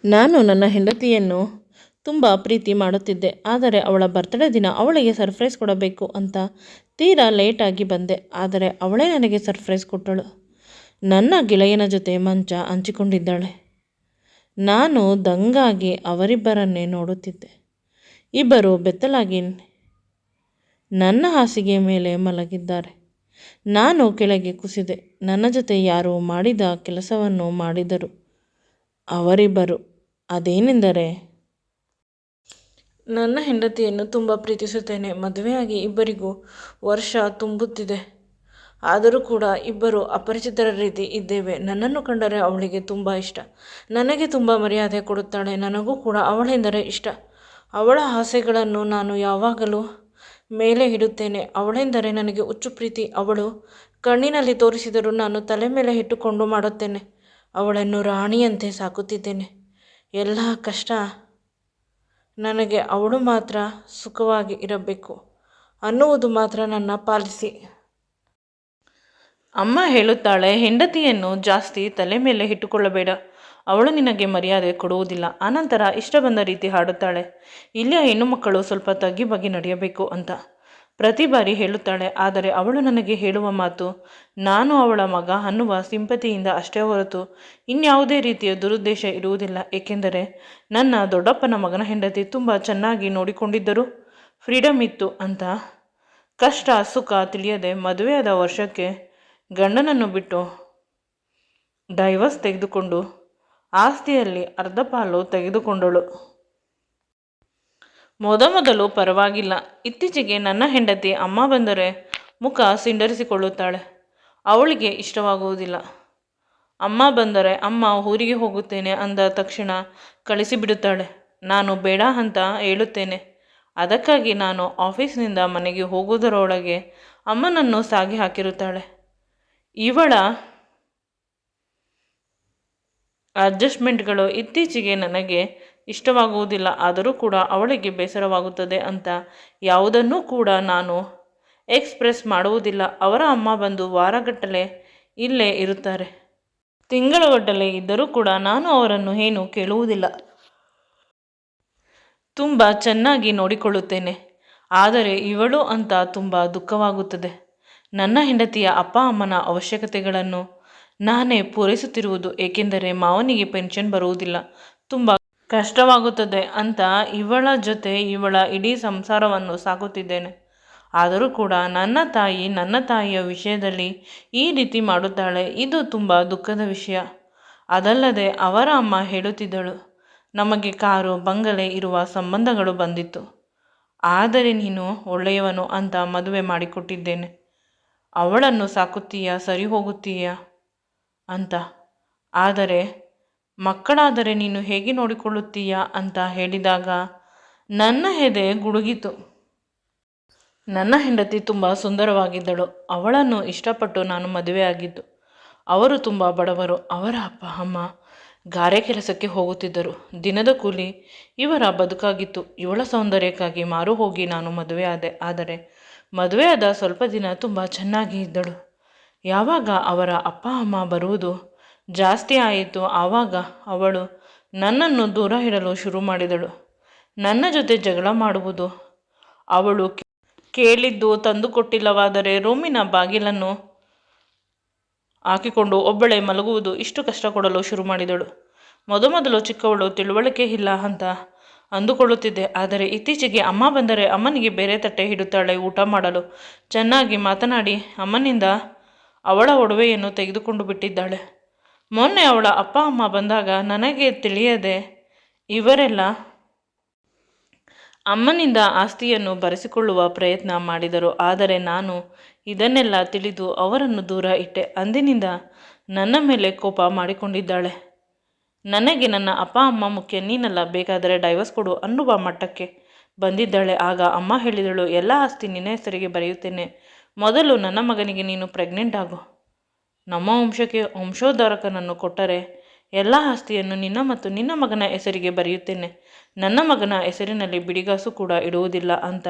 ನಾನು ನನ್ನ ಹೆಂಡತಿಯನ್ನು ತುಂಬ ಪ್ರೀತಿ ಮಾಡುತ್ತಿದ್ದೆ. ಆದರೆ ಅವಳ ಬರ್ತ್ಡೇ ದಿನ ಅವಳಿಗೆ ಸರ್ಪ್ರೈಸ್ ಕೊಡಬೇಕು ಅಂತ ತೀರಾ ಲೇಟಾಗಿ ಬಂದೆ. ಆದರೆ ಅವಳೇ ನನಗೆ ಸರ್ಪ್ರೈಸ್ ಕೊಟ್ಟಳು. ನನ್ನ ಗೆಳೆಯನ ಜೊತೆ ಮಂಚ ಹಂಚಿಕೊಂಡಿದ್ದಾಳೆ. ನಾನು ದಂಗಾಗಿ ಅವರಿಬ್ಬರನ್ನೇ ನೋಡುತ್ತಿದ್ದೆ. ಇಬ್ಬರು ಬೆತ್ತಲಾಗಿ ನನ್ನ ಹಾಸಿಗೆ ಮೇಲೆ ಮಲಗಿದ್ದಾರೆ. ನಾನು ಕೆಳಗೆ ಕುಸಿದೆ. ನನ್ನ ಜೊತೆ ಯಾರೋ ಮಾಡಿದ ಕೆಲಸವನ್ನು ಮಾಡಿದರು ಅವರಿಬ್ಬರು. ಅದೇನೆಂದರೆ, ನನ್ನ ಹೆಂಡತಿಯನ್ನು ತುಂಬ ಪ್ರೀತಿಸುತ್ತೇನೆ. ಮದುವೆಯಾಗಿ ಇಬ್ಬರಿಗೂ ವರ್ಷ ತುಂಬುತ್ತಿದೆ. ಆದರೂ ಕೂಡ ಇಬ್ಬರು ಅಪರಿಚಿತರ ರೀತಿ ಇದ್ದೇವೆ. ನನ್ನನ್ನು ಕಂಡರೆ ಅವಳಿಗೆ ತುಂಬ ಇಷ್ಟ. ನನಗೆ ತುಂಬ ಮರ್ಯಾದೆ ಕೊಡುತ್ತಾಳೆ. ನನಗೂ ಕೂಡ ಅವಳೆಂದರೆ ಇಷ್ಟ. ಅವಳ ಆಸೆಗಳನ್ನು ನಾನು ಯಾವಾಗಲೂ ಮೇಲೆ ಇಡುತ್ತೇನೆ. ಅವಳೆಂದರೆ ನನಗೆ ಹುಚ್ಚು ಪ್ರೀತಿ. ಅವಳು ಕಣ್ಣಿನಲ್ಲಿ ತೋರಿಸಿದರೂ ನಾನು ತಲೆ ಮೇಲೆ ಇಟ್ಟುಕೊಂಡು ಮಾಡುತ್ತೇನೆ. ಅವಳನ್ನು ರಾಣಿಯಂತೆ ಸಾಕುತ್ತಿದ್ದೇನೆ. ಎಲ್ಲ ಕಷ್ಟ ನನಗೆ ಅವಳು ಮಾತ್ರ ಸುಖವಾಗಿ ಇರಬೇಕು ಅನ್ನುವುದು ಮಾತ್ರ ನನ್ನ ಪಾಲಿಸಿ. ಅಮ್ಮ ಹೇಳುತ್ತಾಳೆ, ಹೆಂಡತಿಯನ್ನು ಜಾಸ್ತಿ ತಲೆ ಮೇಲೆ ಇಟ್ಟುಕೊಳ್ಳಬೇಡ. ಅವಳು ನಿನಗೆ ಮರ್ಯಾದೆ ಕೊಡುವುದಿಲ್ಲ. ಆನಂತರ ಇಷ್ಟ ಬಂದ ರೀತಿ ಹಾಡುತ್ತಾಳೆ. ಇಲ್ಲಿಯ ಹೆಣ್ಣು ಮಕ್ಕಳು ಸ್ವಲ್ಪ ತಗ್ಗಿ ಬಗ್ಗಿ ನಡೆಯಬೇಕು ಅಂತ ಪ್ರತಿ ಬಾರಿ ಹೇಳುತ್ತಾಳೆ. ಆದರೆ ಅವಳು ನನಗೆ ಹೇಳುವ ಮಾತು ನಾನು ಅವಳ ಮಗ ಅನ್ನುವ ಸಿಂಪತಿಯಿಂದ ಅಷ್ಟೇ ಹೊರತು ಇನ್ಯಾವುದೇ ರೀತಿಯ ದುರುದ್ದೇಶ ಇರುವುದಿಲ್ಲ. ಏಕೆಂದರೆ ನನ್ನ ದೊಡ್ಡಪ್ಪನ ಮಗನ ಹೆಂಡತಿ ತುಂಬ ಚೆನ್ನಾಗಿ ನೋಡಿಕೊಂಡಿದ್ದರು, ಫ್ರೀಡಮ್ ಇತ್ತು ಅಂತ. ಕಷ್ಟ ಸುಖ ತಿಳಿಯದೆ ಮದುವೆಯಾದ ವರ್ಷಕ್ಕೆ ಗಂಡನನ್ನು ಬಿಟ್ಟು ಡೈವರ್ಸ್ ತೆಗೆದುಕೊಂಡು ಆಸ್ತಿಯಲ್ಲಿ ಅರ್ಧ ಪಾಲು ತೆಗೆದುಕೊಂಡಳು. ಮೊದಲು ಪರವಾಗಿಲ್ಲ. ಇತ್ತೀಚೆಗೆ ನನ್ನ ಹೆಂಡತಿ ಅಮ್ಮ ಬಂದರೆ ಮುಖ ಸಿಂಡರಿಸಿಕೊಳ್ಳುತ್ತಾಳೆ. ಅವಳಿಗೆ ಇಷ್ಟವಾಗುವುದಿಲ್ಲ. ಅಮ್ಮ ಬಂದರೆ ಅಮ್ಮ ಊರಿಗೆ ಹೋಗುತ್ತೇನೆ ಅಂದ ತಕ್ಷಣ ಕಳಿಸಿಬಿಡುತ್ತಾಳೆ. ನಾನು ಬೇಡ ಅಂತ ಹೇಳುತ್ತೇನೆ. ಅದಕ್ಕಾಗಿ ನಾನು ಆಫೀಸ್ನಿಂದ ಮನೆಗೆ ಹೋಗುವುದರೊಳಗೆ ಅಮ್ಮನನ್ನು ಸಾಗಿ ಹಾಕಿರುತ್ತಾಳೆ. ಇವಳ ಅಡ್ಜಸ್ಟ್ಮೆಂಟ್ಗಳು ಇತ್ತೀಚೆಗೆ ನನಗೆ ಇಷ್ಟವಾಗುವುದಿಲ್ಲ. ಆದರೂ ಕೂಡ ಅವಳಿಗೆ ಬೇಸರವಾಗುತ್ತದೆ ಅಂತ ಯಾವುದನ್ನೂ ಕೂಡ ನಾನು ಎಕ್ಸ್ಪ್ರೆಸ್ ಮಾಡುವುದಿಲ್ಲ. ಅವರ ಅಮ್ಮ ಬಂದು ವಾರಗಟ್ಟಲೆ ಇಲ್ಲೇ ಇರುತ್ತಾರೆ. ತಿಂಗಳುಗಟ್ಟಲೆ ಇದ್ದರೂ ಕೂಡ ನಾನು ಅವರನ್ನು ಏನು ಕೇಳುವುದಿಲ್ಲ. ತುಂಬ ಚೆನ್ನಾಗಿ ನೋಡಿಕೊಳ್ಳುತ್ತೇನೆ. ಆದರೆ ಇವಳು ಅಂತ ತುಂಬ ದುಃಖವಾಗುತ್ತದೆ. ನನ್ನ ಹೆಂಡತಿಯ ಅಪ್ಪ ಅಮ್ಮನ ಅವಶ್ಯಕತೆಗಳನ್ನು ನಾನೇ ಪೂರೈಸುತ್ತಿರುವುದು. ಏಕೆಂದರೆ ಮಾವನಿಗೆ ಪೆನ್ಷನ್ ಬರುವುದಿಲ್ಲ, ತುಂಬ ಕಷ್ಟವಾಗುತ್ತದೆ ಅಂತ ಇವಳ ಜೊತೆ ಇವಳ ಇಡೀ ಸಂಸಾರವನ್ನು ಸಾಕುತ್ತಿದ್ದೇನೆ. ಆದರೂ ಕೂಡ ನನ್ನ ತಾಯಿಯ ವಿಷಯದಲ್ಲಿ ಈ ರೀತಿ ಮಾಡುತ್ತಾಳೆ. ಇದು ತುಂಬ ದುಃಖದ ವಿಷಯ. ಅದಲ್ಲದೆ ಅವರ ಅಮ್ಮ ಹೇಳುತ್ತಿದ್ದಳು, ನಮಗೆ ಕಾರು ಬಂಗಲೆ ಇರುವ ಸಂಬಂಧಗಳು ಬಂದಿತ್ತು. ಆದರೆ ನೀನು ಒಳ್ಳೆಯವನು ಅಂತ ಮದುವೆ ಮಾಡಿಕೊಟ್ಟಿದ್ದೇನೆ. ಅವಳನ್ನು ಸಾಕುತ್ತೀಯಾ, ಸರಿ ಹೋಗುತ್ತೀಯಾ ಅಂತ. ಆದರೆ ಮಕ್ಕಳಾದರೆ ನೀನು ಹೇಗೆ ನೋಡಿಕೊಳ್ಳುತ್ತೀಯಾ ಅಂತ ಹೇಳಿದಾಗ ನನ್ನ ಎದೆ ಗುಡುಗಿತು. ನನ್ನ ಹೆಂಡತಿ ತುಂಬ ಸುಂದರವಾಗಿದ್ದಳು. ಅವಳನ್ನು ಇಷ್ಟಪಟ್ಟು ನಾನು ಮದುವೆಯಾಗಿದ್ದು. ಅವರು ತುಂಬ ಬಡವರು. ಅವರ ಅಪ್ಪ ಅಮ್ಮ ಗಾರೆ ಕೆಲಸಕ್ಕೆ ಹೋಗುತ್ತಿದ್ದರು. ದಿನದ ಕೂಲಿ ಇವರ ಬದುಕಾಗಿತ್ತು. ಇವಳ ಸೌಂದರ್ಯಕ್ಕಾಗಿ ಮಾರು ಹೋಗಿ ನಾನು ಮದುವೆಯಾದೆ. ಆದರೆ ಮದುವೆಯಾದ ಸ್ವಲ್ಪ ದಿನ ತುಂಬ ಚೆನ್ನಾಗಿ ಇದ್ದಳು. ಯಾವಾಗ ಅವರ ಅಪ್ಪ ಅಮ್ಮ ಬರುವುದು ಜಾಸ್ತಿ ಆಯಿತು, ಆವಾಗ ಅವಳು ನನ್ನನ್ನು ದೂರ ಇಡಲು ಶುರು ಮಾಡಿದಳು. ನನ್ನ ಜೊತೆ ಜಗಳ ಮಾಡುವುದು, ಅವಳು ಕೇಳಿದ್ದು ತಂದುಕೊಟ್ಟಿಲ್ಲವಾದರೆ ರೂಮಿನ ಬಾಗಿಲನ್ನು ಹಾಕಿಕೊಂಡು ಒಬ್ಬಳೇ ಮಲಗುವುದು, ಇಷ್ಟು ಕಷ್ಟ ಕೊಡಲು ಶುರು ಮಾಡಿದಳು. ಮೊದಲು ಚಿಕ್ಕವಳು ತಿಳುವಳಿಕೆ ಇಲ್ಲ ಅಂತ ಅಂದುಕೊಳ್ಳುತ್ತಿದ್ದೆ. ಆದರೆ ಇತ್ತೀಚೆಗೆ ಅಮ್ಮ ಬಂದರೆ ಅಮ್ಮನಿಗೆ ಬೇರೆ ತಟ್ಟೆ ಇಡುತ್ತಾಳೆ ಊಟ ಮಾಡಲು. ಚೆನ್ನಾಗಿ ಮಾತನಾಡಿ ಅಮ್ಮನಿಂದ ಅವಳ ಒಡವೆಯನ್ನು ತೆಗೆದುಕೊಂಡು ಬಿಟ್ಟಿದ್ದಾಳೆ. ಮೊನ್ನೆ ಅವಳ ಅಪ್ಪ ಅಮ್ಮ ಬಂದಾಗ ನನಗೆ ತಿಳಿಯದೆ ಇವರೆಲ್ಲ ಅಮ್ಮನಿಂದ ಆಸ್ತಿಯನ್ನು ಬರೆಸಿಕೊಳ್ಳುವ ಪ್ರಯತ್ನ ಮಾಡಿದರು. ಆದರೆ ನಾನು ಇದನ್ನೆಲ್ಲ ತಿಳಿದು ಅವರನ್ನು ದೂರ ಇಟ್ಟೆ. ಅಂದಿನಿಂದ ನನ್ನ ಮೇಲೆ ಕೋಪ ಮಾಡಿಕೊಂಡಿದ್ದಾಳೆ. ನನಗೆ ನನ್ನ ಅಪ್ಪ ಅಮ್ಮ ಮುಖ್ಯ, ನೀನಲ್ಲ, ಬೇಕಾದರೆ ಡೈವರ್ಸ್ ಕೊಡು ಅನ್ನುವ ಮಟ್ಟಕ್ಕೆ ಬಂದಿದ್ದಾಳೆ. ಆಗ ಅಮ್ಮ ಹೇಳಿದಳು, ಎಲ್ಲ ಆಸ್ತಿ ನಿನ್ನ ಹೆಸರಿಗೆ ಬರೆಯುತ್ತೇನೆ. ಮೊದಲು ನನ್ನ ಮಗನಿಗೆ ನೀನು ಪ್ರೆಗ್ನೆಂಟ್ ಆಗು. ನಮ್ಮ ವಂಶಕ್ಕೆ ವಂಶೋದ್ಧಾರಕನನ್ನು ಕೊಟ್ಟರೆ ಎಲ್ಲ ಆಸ್ತಿಯನ್ನು ನಿನ್ನ ಮತ್ತು ನಿನ್ನ ಮಗನ ಹೆಸರಿಗೆ ಬರೆಯುತ್ತೇನೆ. ನನ್ನ ಮಗನ ಹೆಸರಿನಲ್ಲಿ ಬಿಡಿಗಾಸು ಕೂಡ ಇಡುವುದಿಲ್ಲ ಅಂತ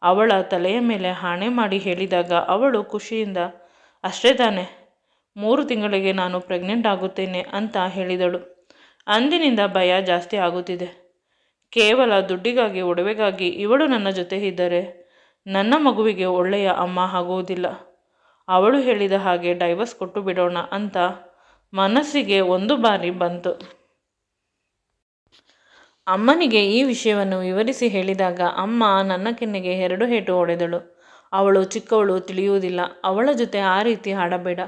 ಅವಳ ತಲೆಯ ಮೇಲೆ ಆಣೆ ಮಾಡಿ ಹೇಳಿದಾಗ ಅವಳು ಖುಷಿಯಿಂದ, ಅಷ್ಟೇ ತಾನೆ, 3 ತಿಂಗಳಿಗೆ ನಾನು ಪ್ರೆಗ್ನೆಂಟ್ ಆಗುತ್ತೇನೆ ಅಂತ ಹೇಳಿದಳು. ಅಂದಿನಿಂದ ಭಯ ಜಾಸ್ತಿ ಆಗುತ್ತಿದೆ. ಕೇವಲ ದುಡ್ಡಿಗಾಗಿ ಒಡವೆಗಾಗಿ ಇವಳು ನನ್ನ ಜೊತೆ ಇದ್ದರೆ ನನ್ನ ಮಗುವಿಗೆ ಒಳ್ಳೆಯ ಅಮ್ಮ ಆಗುವುದಿಲ್ಲ. ಅವಳು ಹೇಳಿದ ಹಾಗೆ ಡೈವರ್ಸ್ ಕೊಟ್ಟು ಬಿಡೋಣ ಅಂತ ಮನಸ್ಸಿಗೆ ಒಂದು ಬಾರಿ ಬಂತು. ಅಮ್ಮನಿಗೆ ಈ ವಿಷಯವನ್ನು ವಿವರಿಸಿ ಹೇಳಿದಾಗ ಅಮ್ಮ ನನ್ನ ಕೆನ್ನೆಗೆ 2 ಏಟು ಹೊಡೆದಳು. ಅವಳು ಚಿಕ್ಕವಳು, ತಿಳಿಯುವುದಿಲ್ಲ. ಅವಳ ಜೊತೆ ಆ ರೀತಿ ಆಡಬೇಡ.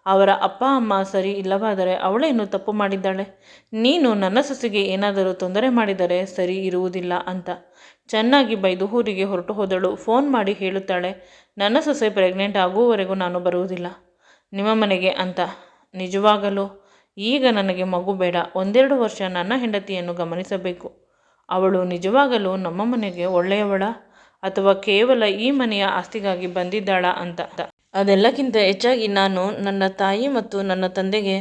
ಅವರ ಅಪ್ಪ ಅಮ್ಮ ಸರಿ ಇಲ್ಲವಾದರೆ ಅವಳೇನು ತಪ್ಪು ಮಾಡಿದ್ದಾಳೆ? ನೀನು ನನ್ನ ಸೊಸೆಗೆ ಏನಾದರೂ ತೊಂದರೆ ಮಾಡಿದರೆ ಸರಿ ಇರುವುದಿಲ್ಲ ಅಂತ ಚೆನ್ನಾಗಿ ಬೈದು ಊರಿಗೆ ಹೊರಟು ಹೋದಳು. ಫೋನ್ ಮಾಡಿ ಹೇಳುತ್ತಾಳೆ, ನನ್ನ ಸೊಸೆ ಪ್ರೆಗ್ನೆಂಟ್ ಆಗುವವರೆಗೂ ನಾನು ಬರುವುದಿಲ್ಲ ನಿಮ್ಮ ಮನೆಗೆ ಅಂತ. ನಿಜವಾಗಲೂ ಈಗ ನನಗೆ ಮಗು ಬೇಡ. 1-2 ವರ್ಷ ನನ್ನ ಹೆಂಡತಿಯನ್ನು ಗಮನಿಸಬೇಕು. ಅವಳು ನಿಜವಾಗಲೂ ನಮ್ಮ ಮನೆಗೆ ಒಳ್ಳೆಯವಳ ಅಥವಾ ಕೇವಲ ಈ ಮನೆಯ ಆಸ್ತಿಗಾಗಿ ಬಂದಿದ್ದಾಳ ಅಂತ. ಅದೆಲ್ಲಕ್ಕಿಂತ ಹೆಚ್ಚಾಗಿ ನಾನು ನನ್ನ ತಾಯಿ ಮತ್ತು ನನ್ನ ತಂದೆಗೆ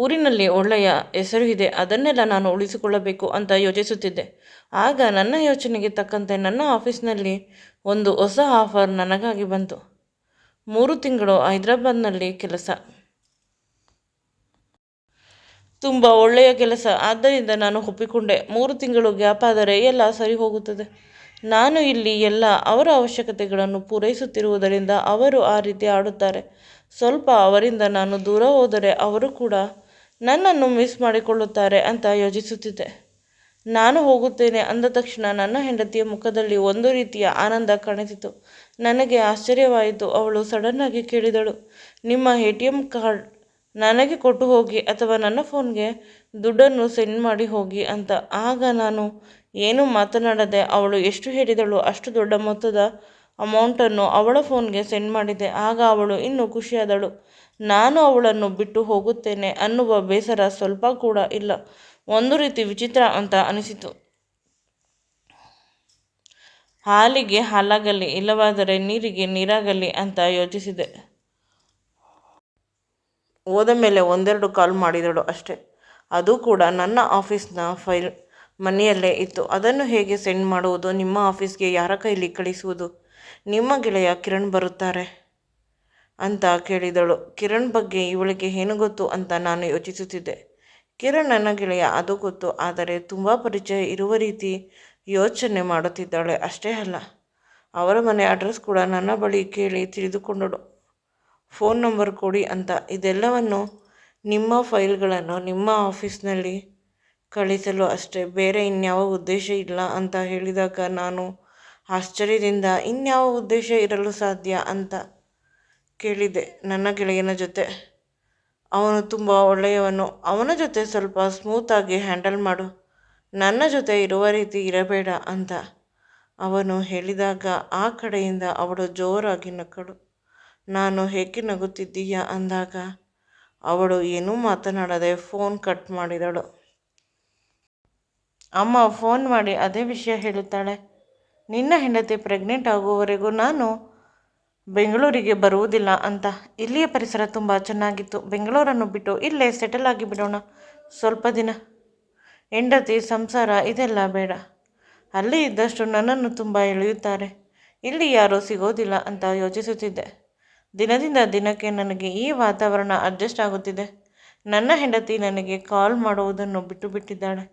ಊರಿನಲ್ಲಿ ಒಳ್ಳೆಯ ಹೆಸರು ಇದೆ, ಅದನ್ನೆಲ್ಲ ನಾನು ಉಳಿಸಿಕೊಳ್ಳಬೇಕು ಅಂತ ಯೋಚಿಸುತ್ತಿದ್ದೆ. ಆಗ ನನ್ನ ಯೋಚನೆಗೆ ತಕ್ಕಂತೆ ನನ್ನ ಆಫೀಸ್ನಲ್ಲಿ ಒಂದು ಹೊಸ ಆಫರ್ ನನಗಾಗಿ ಬಂತು. 3 ತಿಂಗಳು ಹೈದರಾಬಾದ್ನಲ್ಲಿ ಕೆಲಸ. ತುಂಬ ಒಳ್ಳೆಯ ಕೆಲಸ. ಆದ್ದರಿಂದ ನಾನು ಒಪ್ಪಿಕೊಂಡೆ. 3 ತಿಂಗಳು ಗ್ಯಾಪ್ ಆದರೆ ಎಲ್ಲ ಸರಿ ಹೋಗುತ್ತದೆ. ನಾನು ಇಲ್ಲಿ ಎಲ್ಲ ಅವರ ಅವಶ್ಯಕತೆಗಳನ್ನು ಪೂರೈಸುತ್ತಿರುವುದರಿಂದ ಅವರು ಆ ರೀತಿ ಆಡುತ್ತಾರೆ. ಸ್ವಲ್ಪ ಅವರಿಂದ ನಾನು ದೂರ ಹೋದರೆ ಅವರು ಕೂಡ ನನ್ನನ್ನು ಮಿಸ್ ಮಾಡಿಕೊಳ್ಳುತ್ತಾರೆ ಅಂತ ಯೋಚಿಸುತ್ತಿದ್ದೆ. ನಾನು ಹೋಗುತ್ತೇನೆ ಅಂದ ತಕ್ಷಣ ನನ್ನ ಹೆಂಡತಿಯ ಮುಖದಲ್ಲಿ ಒಂದು ರೀತಿಯ ಆನಂದ ಕಾಣಿಸಿತು. ನನಗೆ ಆಶ್ಚರ್ಯವಾಯಿತು. ಅವಳು ಸಡನ್ನಾಗಿ ಕೇಳಿದಳು, ನಿಮ್ಮ ATM ಕಾರ್ಡ್ ನನಗೆ ಕೊಟ್ಟು ಹೋಗಿ ಅಥವಾ ನನ್ನ ಫೋನ್ಗೆ ದುಡ್ಡನ್ನು ಸೆಂಡ್ ಮಾಡಿ ಹೋಗಿ ಅಂತ. ಆಗ ನಾನು ಏನೂ ಮಾತನಾಡದೆ ಅವಳು ಎಷ್ಟು ಹೇಳಿದಳು ಅಷ್ಟು ದೊಡ್ಡ ಮೊತ್ತದ ಅಮೌಂಟನ್ನು ಅವಳ ಫೋನ್ಗೆ ಸೆಂಡ್ ಮಾಡಿದೆ. ಆಗ ಅವಳು ಇನ್ನೂ ಖುಷಿಯಾದಳು. ನಾನು ಅವಳನ್ನು ಬಿಟ್ಟು ಹೋಗುತ್ತೇನೆ ಅನ್ನುವ ಬೇಸರ ಸ್ವಲ್ಪ ಕೂಡ ಇಲ್ಲ. ಒಂದು ರೀತಿ ವಿಚಿತ್ರ ಅಂತ ಅನಿಸಿತು. ಹಾಲಿಗೆ ಹಾಲಾಗಲಿ ಇಲ್ಲವಾದರೆ ನೀರಿಗೆ ನೀರಾಗಲಿ ಅಂತ ಯೋಚಿಸಿದೆ. ಹೋದ ಮೇಲೆ 1-2 ಕಾಲ್ ಮಾಡಿದಳು ಅಷ್ಟೆ. ಅದು ಕೂಡ ನನ್ನ ಆಫೀಸ್ನ ಫೈಲ್ ಮನೆಯಲ್ಲೇ ಇತ್ತು. ಅದನ್ನು ಹೇಗೆ ಸೆಂಡ್ ಮಾಡುವುದು? ನಿಮ್ಮ ಆಫೀಸ್ಗೆ ಯಾರ ಕೈಲಿ ಕಳಿಸುವುದು? ನಿಮ್ಮ ಗೆಳೆಯ ಕಿರಣ್ ಬರುತ್ತಾರೆ ಅಂತ ಕೇಳಿದಳು. ಕಿರಣ್ ಬಗ್ಗೆ ಇವಳಿಗೆ ಏನು ಗೊತ್ತು ಅಂತ ನಾನು ಯೋಚಿಸುತ್ತಿದ್ದೆ. ಕಿರಣ್ ನನ್ನ ಗೆಳೆಯ, ಅದು ಗೊತ್ತು. ಆದರೆ ತುಂಬ ಪರಿಚಯ ಇರುವ ರೀತಿ ಯೋಚನೆ ಮಾಡುತ್ತಿದ್ದಾಳೆ ಅಷ್ಟೇ ಅಲ್ಲ. ಅವರ ಮನೆ ಅಡ್ರೆಸ್ ಕೂಡ ನನ್ನ ಬಳಿ ಕೇಳಿ ತಿಳಿದುಕೊಂಡಳು. ಫೋನ್ ನಂಬರ್ ಕೊಡಿ ಅಂತ. ಇದೆಲ್ಲವನ್ನು ನಿಮ್ಮ ಫೈಲ್ಗಳನ್ನು ನಿಮ್ಮ ಆಫೀಸ್ನಲ್ಲಿ ಕಳಿಸಲು ಅಷ್ಟೇ, ಬೇರೆ ಇನ್ಯಾವ ಉದ್ದೇಶ ಇಲ್ಲ ಅಂತ ಹೇಳಿದಾಗ ನಾನು ಆಶ್ಚರ್ಯದಿಂದ ಇನ್ಯಾವ ಉದ್ದೇಶ ಇರಲು ಸಾಧ್ಯ ಅಂತ ಕೇಳಿದೆ ನನ್ನ ಗೆಳೆಯನ ಜೊತೆ. ಅವನು ತುಂಬ ಒಳ್ಳೆಯವನು. ಅವನ ಜೊತೆ ಸ್ವಲ್ಪ ಸ್ಮೂತಾಗಿ ಹ್ಯಾಂಡಲ್ ಮಾಡು, ನನ್ನ ಜೊತೆ ಇರುವ ರೀತಿ ಇರಬೇಡ ಅಂತ ಅವನು ಹೇಳಿದಾಗ ಆ ಕಡೆಯಿಂದ ಅವಳು ಜೋರಾಗಿ ನಕ್ಕಳು. ನಾನು ಏಕೆ ನಗುತ್ತಿದ್ದೀಯಾ ಅಂದಾಗ ಅವಳು ಏನೂ ಮಾತನಾಡದೆ ಫೋನ್ ಕಟ್ ಮಾಡಿದಳು. ಅಮ್ಮ ಫೋನ್ ಮಾಡಿ ಅದೇ ವಿಷಯ ಹೇಳುತ್ತಾಳೆ. ನಿನ್ನ ಹೆಂಡತಿ ಪ್ರೆಗ್ನೆಂಟ್ ಆಗುವವರೆಗೂ ನಾನು ಬೆಂಗಳೂರಿಗೆ ಬರುವುದಿಲ್ಲ ಅಂತ. ಇಲ್ಲಿಯ ಪರಿಸರ ತುಂಬ ಚೆನ್ನಾಗಿತ್ತು. ಬೆಂಗಳೂರನ್ನು ಬಿಟ್ಟು ಇಲ್ಲೇ ಸೆಟಲ್ ಆಗಿಬಿಡೋಣ ಸ್ವಲ್ಪ ದಿನ. ಹೆಂಡತಿ, ಸಂಸಾರ ಇದೆಲ್ಲ ಬೇಡ. ಅಲ್ಲಿ ಇದ್ದಷ್ಟು ನನ್ನನ್ನು ತುಂಬ ಎಳೆಯುತ್ತಾರೆ. ಇಲ್ಲಿ ಯಾರೂ ಸಿಗೋದಿಲ್ಲ ಅಂತ ಯೋಚಿಸುತ್ತಿದ್ದೆ. ದಿನದಿಂದ ದಿನಕ್ಕೆ ನನಗೆ ಈ ವಾತಾವರಣ ಅಡ್ಜಸ್ಟ್ ಆಗುತ್ತಿದೆ. ನನ್ನ ಹೆಂಡತಿ ನನಗೆ ಕಾಲ್ ಮಾಡುವುದನ್ನು ಬಿಟ್ಟು ಬಿಟ್ಟಿದ್ದಾಳೆ.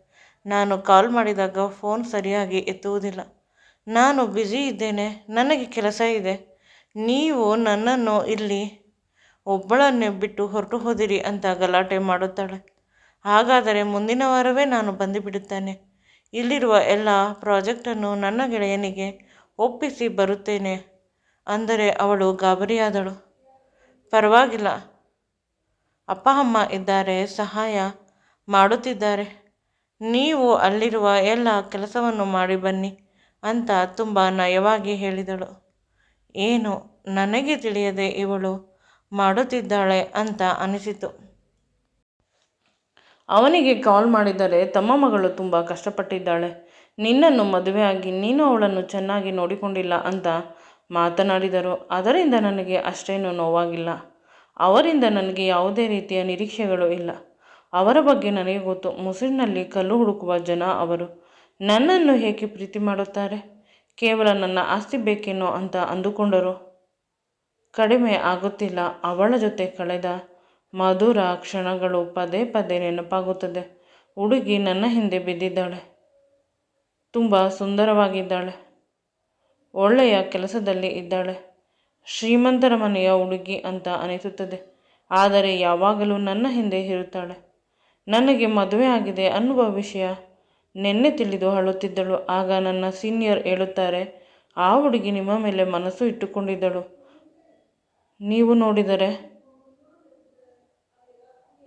ನಾನು ಕಾಲ್ ಮಾಡಿದಾಗ ಫೋನ್ ಸರಿಯಾಗಿ ಎತ್ತುವುದಿಲ್ಲ. ನಾನು ಬ್ಯುಸಿ ಇದ್ದೇನೆ, ನನಗೆ ಕೆಲಸ ಇದೆ, ನೀವು ನನ್ನನ್ನು ಇಲ್ಲಿ ಒಬ್ಬಳನ್ನೇ ಬಿಟ್ಟು ಹೊರಟು ಹೋದಿರಿ ಅಂತ ಗಲಾಟೆ ಮಾಡುತ್ತಾಳೆ. ಹಾಗಾದರೆ ಮುಂದಿನ ವಾರವೇ ನಾನು ಬಂದುಬಿಡುತ್ತೇನೆ. ಇಲ್ಲಿರುವ ಎಲ್ಲ ಪ್ರಾಜೆಕ್ಟನ್ನು ನನ್ನ ಗೆಳೆಯನಿಗೆ ಒಪ್ಪಿಸಿ ಬರುತ್ತೇನೆ ಅಂದರೆ ಅವಳು ಗಾಬರಿಯಾದಳು. ಪರವಾಗಿಲ್ಲ, ಅಪ್ಪ ಅಮ್ಮ ಇದ್ದಾರೆ, ಸಹಾಯ ಮಾಡುತ್ತಿದ್ದಾರೆ. ನೀವು ಅಲ್ಲಿರುವ ಎಲ್ಲ ಕೆಲಸವನ್ನು ಮಾಡಿ ಬನ್ನಿ ಅಂತ ತುಂಬ ನಯವಾಗಿ ಹೇಳಿದಳು. ಏನು ನನಗೆ ತಿಳಿಯದೆ ಇವಳು ಮಾಡುತ್ತಿದ್ದಾಳೆ ಅಂತ ಅನಿಸಿತು. ಅವನಿಗೆ ಕಾಲ್ ಮಾಡಿದರೆ, ತಮ್ಮ ಮಗಳು ತುಂಬ ಕಷ್ಟಪಟ್ಟಿದ್ದಾಳೆ, ನಿನ್ನನ್ನು ಮದುವೆಯಾಗಿ ನೀನು ಅವಳನ್ನು ಚೆನ್ನಾಗಿ ನೋಡಿಕೊಂಡಿಲ್ಲ ಅಂತ ಮಾತನಾಡಿದರು. ಅದರಿಂದ ನನಗೆ ಅಷ್ಟೇನೂ ನೋವಾಗಿಲ್ಲ. ಅವರಿಂದ ನನಗೆ ಯಾವುದೇ ರೀತಿಯ ನಿರೀಕ್ಷೆಗಳು ಇಲ್ಲ. ಅವರ ಬಗ್ಗೆ ನನಗೆ ಗೊತ್ತು. ಮುಸುರಿನಲ್ಲಿ ಕಲ್ಲು ಹುಡುಕುವ ಜನ ಅವರು. ನನ್ನನ್ನು ಏಕೆ ಪ್ರೀತಿ ಮಾಡುತ್ತಾರೆ? ಕೇವಲ ನನ್ನ ಆಸ್ತಿ ಬೇಕೇನೋ ಅಂತ ಅಂದುಕೊಂಡರು. ಕಡಿಮೆ ಆಗುತ್ತಿಲ್ಲ. ಅವಳ ಜೊತೆ ಕಳೆದ ಮಧುರ ಕ್ಷಣಗಳು ಪದೇ ಪದೇ ನೆನಪಾಗುತ್ತದೆ. ಹುಡುಗಿ ನನ್ನ ಹಿಂದೆ ಬಿದ್ದಿದ್ದಾಳೆ. ತುಂಬ ಸುಂದರವಾಗಿದ್ದಾಳೆ. ಒಳ್ಳೆಯ ಕೆಲಸದಲ್ಲಿ ಇದ್ದಾಳೆ. ಶ್ರೀಮಂತರ ಮನೆಯ ಹುಡುಗಿ ಅಂತ ಅನಿಸುತ್ತದೆ. ಆದರೆ ಯಾವಾಗಲೂ ನನ್ನ ಹಿಂದೆ ಇರುತ್ತಾಳೆ. ನನಗೆ ಮದುವೆ ಆಗಿದೆ ಅನ್ನುವ ವಿಷಯ ನಿನ್ನೆ ತಿಳಿದು ಅಳುತ್ತಿದ್ದಳು. ಆಗ ನನ್ನ ಸೀನಿಯರ್ ಹೇಳುತ್ತಾರೆ, ಆ ಹುಡುಗಿ ನಿಮ್ಮ ಮೇಲೆ ಮನಸ್ಸು ಇಟ್ಟುಕೊಂಡಿದ್ದಳು. ನೀವು ನೋಡಿದರೆ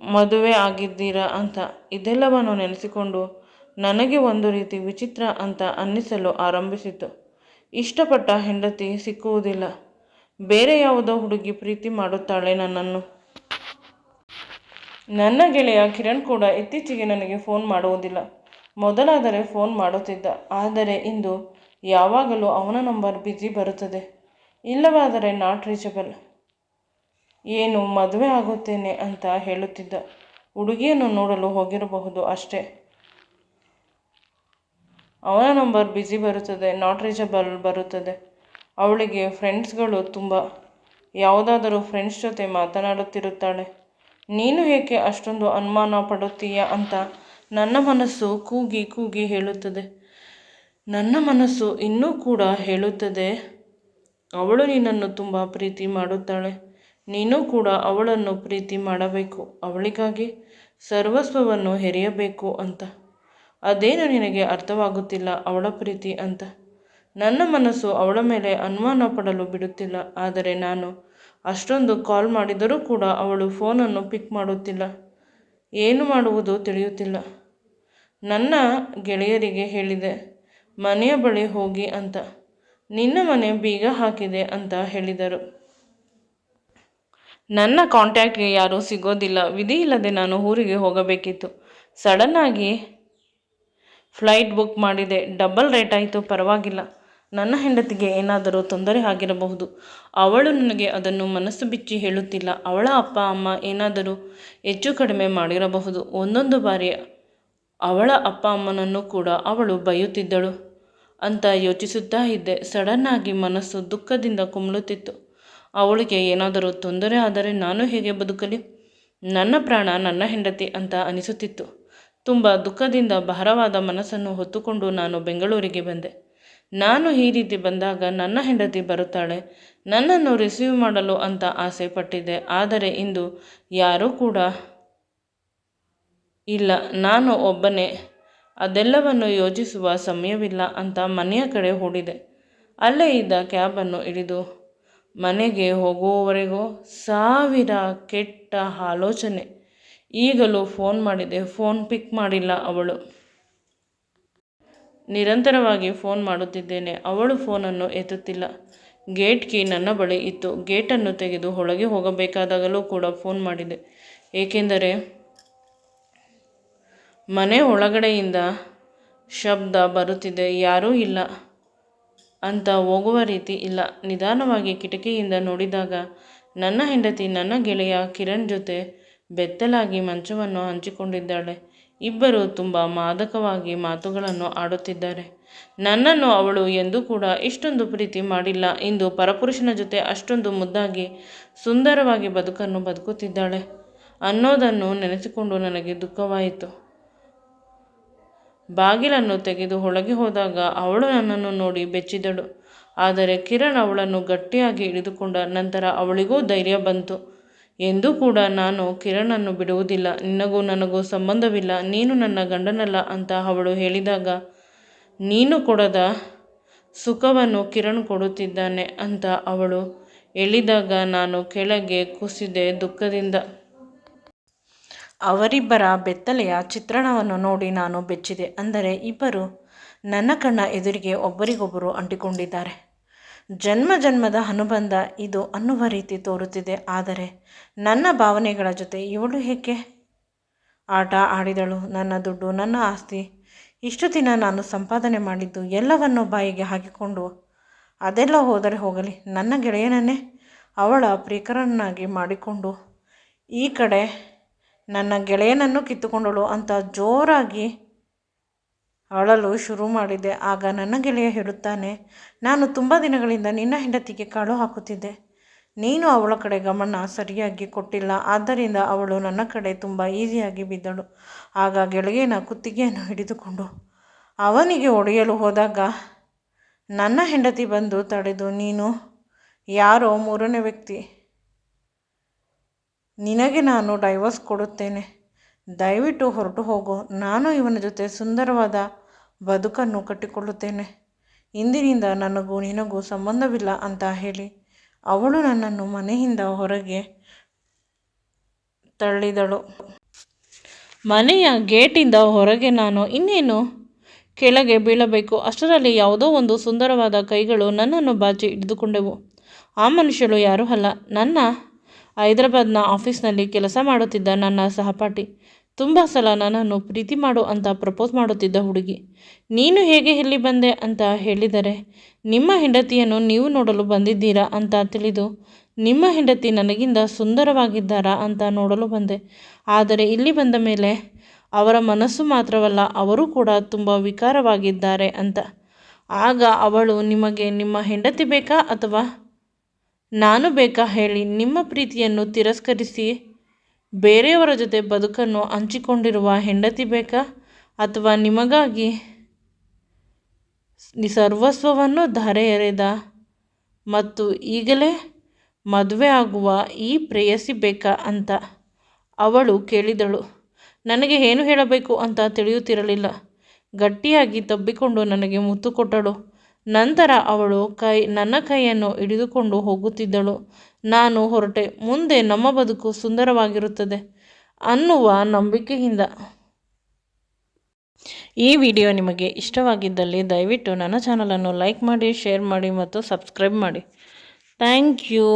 ಮದುವೆ ಆಗಿದ್ದೀರಾ ಅಂತ. ಇದೆಲ್ಲವನ್ನು ನೆನೆಸಿಕೊಂಡು ನನಗೆ ಒಂದು ರೀತಿ ವಿಚಿತ್ರ ಅಂತ ಅನ್ನಿಸಲು ಆರಂಭಿಸಿತು. ಇಷ್ಟಪಟ್ಟ ಹೆಂಡತಿ ಸಿಕ್ಕುವುದಿಲ್ಲ. ಬೇರೆ ಯಾವುದೋ ಹುಡುಗಿ ಪ್ರೀತಿ ಮಾಡುತ್ತಾಳೆ ನನ್ನನ್ನು. ನನ್ನ ಗೆಳೆಯ ಕಿರಣ್ ಕೂಡ ಇತ್ತೀಚೆಗೆ ನನಗೆ ಫೋನ್ ಮಾಡುವುದಿಲ್ಲ. ಮೊದಲಾದರೆ ಫೋನ್ ಮಾಡುತ್ತಿದ್ದ. ಆದರೆ ಇಂದು ಯಾವಾಗಲೂ ಅವನ ನಂಬರ್ ಬ್ಯುಸಿ ಬರುತ್ತದೆ, ಇಲ್ಲವಾದರೆ ನಾಟ್ ರೀಚಬಲ್. ಏನು ಮದುವೆ ಆಗುತ್ತೇನೆ ಅಂತ ಹೇಳುತ್ತಿದ್ದ. ಹುಡುಗಿಯನ್ನು ನೋಡಲು ಹೋಗಿರಬಹುದು ಅಷ್ಟೇ. ಅವನ ನಂಬರ್ ಬ್ಯುಸಿ ಬರುತ್ತದೆ, ನಾಟ್ ರೀಚಬಲ್ ಬರುತ್ತದೆ. ಅವಳಿಗೆ ಫ್ರೆಂಡ್ಸ್ಗಳು ತುಂಬ. ಯಾವುದಾದರೂ ಫ್ರೆಂಡ್ಸ್ ಜೊತೆ ಮಾತನಾಡುತ್ತಿರುತ್ತಾಳೆ. ನೀನು ಏಕೆ ಅಷ್ಟೊಂದು ಅನುಮಾನ ಪಡುತ್ತೀಯ ಅಂತ ನನ್ನ ಮನಸ್ಸು ಕೂಗಿ ಕೂಗಿ ಹೇಳುತ್ತದೆ. ನನ್ನ ಮನಸ್ಸು ಇನ್ನೂ ಕೂಡ ಹೇಳುತ್ತದೆ, ಅವಳು ನಿನ್ನನ್ನು ತುಂಬ ಪ್ರೀತಿ ಮಾಡುತ್ತಾಳೆ. ನೀನು ಕೂಡ ಅವಳನ್ನು ಪ್ರೀತಿ ಮಾಡಬೇಕು, ಅವಳಿಗಾಗಿ ಸರ್ವಸ್ವವನ್ನು ಹೆರೆಯಬೇಕು ಅಂತ. ಅದೇನು ನಿನಗೆ ಅರ್ಥವಾಗುತ್ತಿಲ್ಲ ಅವಳ ಪ್ರೀತಿ ಅಂತ. ನನ್ನ ಮನಸ್ಸು ಅವಳ ಮೇಲೆ ಅನುಮಾನ ಪಡಲು ಬಿಡುತ್ತಿಲ್ಲ. ಆದರೆ ನಾನು ಅಷ್ಟೊಂದು ಕಾಲ್ ಮಾಡಿದರೂ ಕೂಡ ಅವಳು ಫೋನನ್ನು ಪಿಕ್ ಮಾಡುತ್ತಿಲ್ಲ. ಏನು ಮಾಡುವುದು ತಿಳಿಯುತ್ತಿಲ್ಲ. ನನ್ನ ಗೆಳೆಯರಿಗೆ ಹೇಳಿದೆ, ಮನೆಯ ಬಳಿ ಹೋಗಿ ಅಂತ. ನಿನ್ನ ಮನೆ ಬೀಗ ಹಾಕಿದೆ ಅಂತ ಹೇಳಿದರು. ನನ್ನ ಕಾಂಟ್ಯಾಕ್ಟ್ಗೆ ಯಾರೂ ಸಿಗೋದಿಲ್ಲ. ವಿಧಿ ಇಲ್ಲದೆ ನಾನು ಊರಿಗೆ ಹೋಗಬೇಕಿತ್ತು. ಸಡನ್ನಾಗಿ ಫ್ಲೈಟ್ ಬುಕ್ ಮಾಡಿದೆ. ಡಬಲ್ ರೇಟ್ ಆಯಿತು. ಪರವಾಗಿಲ್ಲ. ನನ್ನ ಹೆಂಡತಿಗೆ ಏನಾದರೂ ತೊಂದರೆ ಆಗಿರಬಹುದು. ಅವಳು ನನಗೆ ಅದನ್ನು ಮನಸ್ಸು ಬಿಚ್ಚಿ ಹೇಳುತ್ತಿಲ್ಲ. ಅವಳ ಅಪ್ಪ ಅಮ್ಮ ಏನಾದರೂ ಹೆಚ್ಚು ಕಡಿಮೆ ಮಾಡಿರಬಹುದು. ಒಂದೊಂದು ಬಾರಿ ಅವಳ ಅಪ್ಪ ಅಮ್ಮನನ್ನು ಕೂಡ ಅವಳು ಬೈಯುತ್ತಿದ್ದಳು ಅಂತ ಯೋಚಿಸುತ್ತಾ ಇದ್ದೆ. ಸಡನ್ನಾಗಿ ಮನಸ್ಸು ದುಃಖದಿಂದ ಕುಮಳುತ್ತಿತ್ತು. ಅವಳಿಗೆ ಏನಾದರೂ ತೊಂದರೆ ಆದರೆ ನಾನು ಹೇಗೆ ಬದುಕಲಿ? ನನ್ನ ಪ್ರಾಣ ನನ್ನ ಹೆಂಡತಿ ಅಂತ ಅನಿಸುತ್ತಿತ್ತು. ತುಂಬ ದುಃಖದಿಂದ ಭಾರವಾದ ಮನಸ್ಸನ್ನು ಹೊತ್ತುಕೊಂಡು ನಾನು ಬೆಂಗಳೂರಿಗೆ ಬಂದೆ. ನಾನು ಈ ರೀತಿ ಬಂದಾಗ ನನ್ನ ಹೆಂಡತಿ ಬರುತ್ತಾಳೆ, ನನ್ನನ್ನು ರಿಸೀವ್ ಮಾಡಲು ಅಂತ ಆಸೆ ಪಟ್ಟಿದ್ದೆ. ಆದರೆ ಇಂದು ಯಾರೂ ಕೂಡ ಇಲ್ಲ, ನಾನು ಒಬ್ಬನೇ. ಅದೆಲ್ಲವನ್ನು ಯೋಚಿಸುವ ಸಮಯವಿಲ್ಲ ಅಂತ ಮನೆಯ ಕಡೆ ಓಡಿದೆ. ಅಲ್ಲೇ ಇದ್ದ ಕ್ಯಾಬನ್ನು ಹಿಡಿದು ಮನೆಗೆ ಹೋಗುವವರೆಗೂ ಸಾವಿರ ಕೆಟ್ಟ ಆಲೋಚನೆ. ಈಗಲೂ ಫೋನ್ ಮಾಡಿದೆ, ಫೋನ್ ಪಿಕ್ ಮಾಡಿಲ್ಲ ಅವಳು. ನಿರಂತರವಾಗಿ ಫೋನ್ ಮಾಡುತ್ತಿದ್ದೇನೆ, ಅವಳು ಫೋನನ್ನು ಎತ್ತುತ್ತಿಲ್ಲ. ಗೇಟ್ ಕೀ ನನ್ನ ಬಳಿ ಇತ್ತು. ಗೇಟನ್ನು ತೆಗೆದು ಒಳಗೆ ಹೋಗಬೇಕಾದಾಗಲೂ ಕೂಡ ಫೋನ್ ಮಾಡಿದೆ. ಏಕೆಂದರೆ ಮನೆ ಒಳಗಡೆಯಿಂದ ಶಬ್ದ ಬರುತ್ತಿದೆ. ಯಾರೂ ಇಲ್ಲ ಅಂತ ಹೋಗುವ ರೀತಿ ಇಲ್ಲ. ನಿಧಾನವಾಗಿ ಕಿಟಕಿಯಿಂದ ನೋಡಿದಾಗ ನನ್ನ ಹೆಂಡತಿ ನನ್ನ ಗೆಳೆಯ ಕಿರಣ್ ಜೊತೆ ಬೆತ್ತಲಾಗಿ ಮಂಚವನ್ನು ಹಂಚಿಕೊಂಡಿದ್ದಾಳೆ. ಇಬ್ಬರು ತುಂಬ ಮಾದಕವಾಗಿ ಮಾತುಗಳನ್ನು ಆಡುತ್ತಿದ್ದಾರೆ. ನನ್ನನ್ನು ಅವಳು ಎಂದೂ ಕೂಡ ಇಷ್ಟೊಂದು ಪ್ರೀತಿ ಮಾಡಿಲ್ಲ. ಇಂದು ಪರಪುರುಷನ ಜೊತೆ ಅಷ್ಟೊಂದು ಮುದ್ದಾಗಿ ಸುಂದರವಾಗಿ ಬದುಕನ್ನು ಬದುಕುತ್ತಿದ್ದಾಳೆ ಅನ್ನೋದನ್ನು ನೆನೆಸಿಕೊಂಡು ನನಗೆ ದುಃಖವಾಯಿತು. ಬಾಗಿಲನ್ನು ತೆಗೆದು ಒಳಗೆ ಹೋದಾಗ ಅವಳು ನನ್ನನ್ನು ನೋಡಿ ಬೆಚ್ಚಿದಳು. ಆದರೆ ಕಿರಣ್ ಅವಳನ್ನು ಗಟ್ಟಿಯಾಗಿ ಹಿಡಿದುಕೊಂಡ. ನಂತರ ಅವಳಿಗೂ ಧೈರ್ಯ ಬಂತು. ಎಂದೂ ಕೂಡ ನಾನು ಕಿರಣನ್ನು ಬಿಡುವುದಿಲ್ಲ, ನಿನಗೂ ನನಗೂ ಸಂಬಂಧವಿಲ್ಲ, ನೀನು ನನ್ನ ಗಂಡನಲ್ಲ ಅಂತ ಅವಳು ಹೇಳಿದಾಗ, ನೀನು ಕೊಡದ ಸುಖವನ್ನು ಕಿರಣ್ ಕೊಡುತ್ತಿದ್ದಾನೆ ಅಂತ ಅವಳು ಹೇಳಿದಾಗ ನಾನು ಕೆಳಗೆ ಕುಸಿದೆ ದುಃಖದಿಂದ. ಅವರಿಬ್ಬರ ಬೆತ್ತಲೆಯ ಚಿತ್ರಣವನ್ನು ನೋಡಿ ನಾನು ಬೆಚ್ಚಿದೆ. ಅಂದರೆ ಇಬ್ಬರು ನನ್ನ ಕಣ್ಣ ಎದುರಿಗೆ ಒಬ್ಬರಿಗೊಬ್ಬರು ಅಂಟಿಕೊಂಡಿದ್ದಾರೆ. ಜನ್ಮ ಜನ್ಮದ ಅನುಬಂಧ ಇದು ಅನ್ನುವ ರೀತಿ ತೋರುತ್ತಿದೆ. ಆದರೆ ನನ್ನ ಭಾವನೆಗಳ ಜೊತೆ ಇವಳು ಏಕೆ ಆಟ ಆಡಿದಳು? ನನ್ನ ದುಡ್ಡು, ನನ್ನ ಆಸ್ತಿ, ಇಷ್ಟು ದಿನ ನಾನು ಸಂಪಾದನೆ ಮಾಡಿದ್ದು ಎಲ್ಲವನ್ನು ಬಾಯಿಗೆ ಹಾಕಿಕೊಂಡು ಅದೆಲ್ಲ ಹೋದರೆ ಹೋಗಲಿ, ನನ್ನ ಗೆಳೆಯನನ್ನೇ ಅವಳ ಪ್ರಿಯಕರನ್ನಾಗಿ ಮಾಡಿಕೊಂಡು ಈ ಕಡೆ ನನ್ನ ಗೆಳೆಯನನ್ನು ಕಿತ್ತುಕೊಂಡಳು ಅಂತ ಜೋರಾಗಿ ಅಳಲು ಶುರು ಮಾಡಿದೆ. ಆಗ ನನ್ನ ಗೆಳೆಯ ಹೇಳುತ್ತಾನೆ, ನಾನು ತುಂಬ ದಿನಗಳಿಂದ ನಿನ್ನ ಹೆಂಡತಿಗೆ ಕಾಳು ಹಾಕುತ್ತಿದ್ದೆ. ನೀನು ಅವಳ ಕಡೆ ಗಮನ ಸರಿಯಾಗಿ ಕೊಟ್ಟಿಲ್ಲ. ಆದ್ದರಿಂದ ಅವಳು ನನ್ನ ಕಡೆ ತುಂಬ ಈಸಿಯಾಗಿ ಬಿದ್ದಳು. ಆಗ ಗೆಳೆಯನ ಕುತ್ತಿಗೆಯನ್ನು ಹಿಡಿದುಕೊಂಡು ಅವನಿಗೆ ಹೊಡೆಯಲು ಹೋದಾಗ ನನ್ನ ಹೆಂಡತಿ ಬಂದು ತಡೆದು, ನೀನು ಯಾರೋ ಮೂರನೇ ವ್ಯಕ್ತಿ, ನಿನಗೆ ನಾನು ಡೈವರ್ಸ್ ಕೊಡುತ್ತೇನೆ, ದಯವಿಟ್ಟು ಹೊರಟು ಹೋಗು, ನಾನು ಇವನ ಜೊತೆ ಸುಂದರವಾದ ಬದುಕನ್ನು ಕಟ್ಟಿಕೊಳ್ಳುತ್ತೇನೆ, ಇಂದಿನಿಂದ ನನಗೂ ನಿನಗೂ ಸಂಬಂಧವಿಲ್ಲ ಅಂತ ಹೇಳಿ ಅವಳು ನನ್ನನ್ನು ಮನೆಯಿಂದ ಹೊರಗೆ ತಳ್ಳಿದಳು. ಮನೆಯ ಗೇಟಿಂದ ಹೊರಗೆ ನಾನು ಇನ್ನೇನು ಕೆಳಗೆ ಬೀಳಬೇಕು. ಅಷ್ಟರಲ್ಲಿ ಯಾವುದೋ ಒಂದು ಸುಂದರವಾದ ಕೈಗಳು ನನ್ನನ್ನು ಬಾಚಿ ಹಿಡಿದುಕೊಂಡೆವು. ಆ ಮನುಷ್ಯಳು ಯಾರೂ ಅಲ್ಲ, ನನ್ನ ಹೈದರಾಬಾದ್ನ ಆಫೀಸ್ನಲ್ಲಿ ಕೆಲಸ ಮಾಡುತ್ತಿದ್ದ ನನ್ನ ಸಹಪಾಠಿ. ತುಂಬ ಸಲ ನನ್ನನ್ನು ಪ್ರೀತಿ ಮಾಡು ಅಂತ ಪ್ರಪೋಸ್ ಮಾಡುತ್ತಿದ್ದ ಹುಡುಗಿ. ನೀನು ಹೇಗೆ ಇಲ್ಲಿ ಬಂದೆ ಅಂತ ಹೇಳಿದರೆ, ನಿಮ್ಮ ಹೆಂಡತಿಯನ್ನು ನೀವು ನೋಡಲು ಬಂದಿದ್ದೀರಾ ಅಂತ ತಿಳಿದು, ನಿಮ್ಮ ಹೆಂಡತಿ ನನಗಿಂತ ಸುಂದರವಾಗಿದ್ದಾರಾ ಅಂತ ನೋಡಲು ಬಂದೆ. ಆದರೆ ಇಲ್ಲಿ ಬಂದ ಮೇಲೆ ಅವರ ಮನಸ್ಸು ಮಾತ್ರವಲ್ಲ, ಅವರು ಕೂಡ ತುಂಬ ವಿಕಾರವಾಗಿದ್ದಾರೆ ಅಂತ. ಆಗ ಅವಳು, ನಿಮಗೆ ನಿಮ್ಮ ಹೆಂಡತಿ ಬೇಕಾ ಅಥವಾ ನಾನು ಬೇಕಾ ಹೇಳಿ, ನಿಮ್ಮ ಪ್ರೀತಿಯನ್ನು ತಿರಸ್ಕರಿಸಿ ಬೇರೆಯವರ ಜೊತೆ ಬದುಕನ್ನು ಹಂಚಿಕೊಂಡಿರುವ ಹೆಂಡತಿ ಬೇಕಾ ಅಥವಾ ನಿಮಗಾಗಿ ಸರ್ವಸ್ವವನ್ನು ಧಾರೆ ಎರೆದ ಮತ್ತು ಈಗಲೇ ಮದುವೆ ಆಗುವ ಈ ಪ್ರೇಯಸಿ ಬೇಕಾ ಅಂತ ಅವಳು ಕೇಳಿದಳು. ನನಗೆ ಏನು ಹೇಳಬೇಕು ಅಂತ ತಿಳಿಯುತ್ತಿರಲಿಲ್ಲ. ಗಟ್ಟಿಯಾಗಿ ತಬ್ಬಿಕೊಂಡು ನನಗೆ ಮುತ್ತು ಕೊಟ್ಟಳು. ನಂತರ ಅವಳು ನನ್ನ ಕೈಯನ್ನು ಹಿಡಿದುಕೊಂಡು ಹೋಗುತ್ತಿದ್ದಳು. ನಾನು ಹೊರಟೆ. ಮುಂದೆ ನಮ್ಮ ಬದುಕು ಸುಂದರವಾಗಿರುತ್ತದೆ ಅನ್ನುವ ನಂಬಿಕೆಯಿಂದ. ಈ ವಿಡಿಯೋ ನಿಮಗೆ ಇಷ್ಟವಾಗಿದ್ದಲ್ಲಿ ದಯವಿಟ್ಟು ನನ್ನ ಚಾನಲನ್ನು ಲೈಕ್ ಮಾಡಿ, ಶೇರ್ ಮಾಡಿ ಮತ್ತು ಸಬ್ಸ್ಕ್ರೈಬ್ ಮಾಡಿ. Thank you.